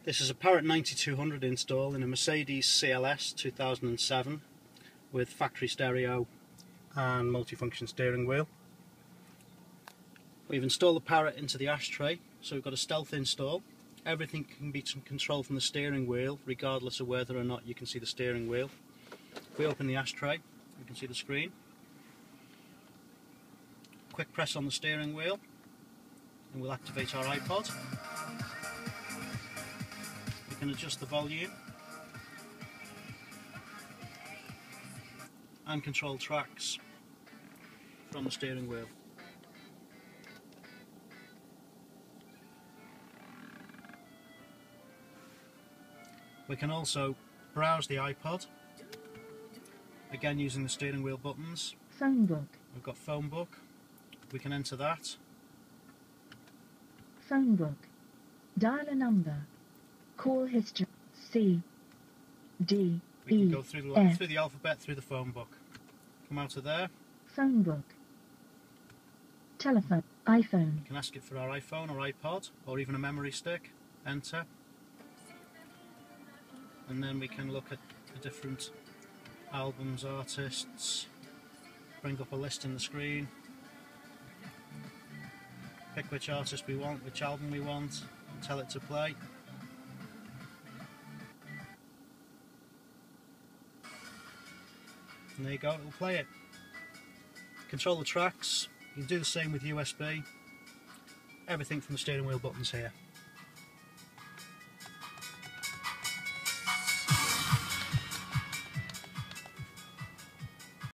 This is a Parrot 9200 install in a Mercedes CLS 2007 with factory stereo and multifunction steering wheel. We've installed the Parrot into the ashtray, so we've got a stealth install. Everything can be controlled from the steering wheel regardless of whether or not you can see the steering wheel. If we open the ashtray, you can see the screen. Quick press on the steering wheel and we'll activate our iPod. We can adjust the volume and control tracks from the steering wheel. We can also browse the iPod, again using the steering wheel buttons. Phone book. We've got phone book, we can enter that. Phone book. Dial a number. Call history. C. D. We can E. go through the alphabet through the phone book. Come out of there. Phone book. Telephone. iPhone. You can ask it for our iPhone or iPod or even a memory stick. Enter. And then we can look at the different albums, artists, bring up a list in the screen, pick which artist we want, which album we want, and tell it to play. And there you go, it will play it. Control the tracks, you can do the same with USB, everything from the steering wheel buttons here.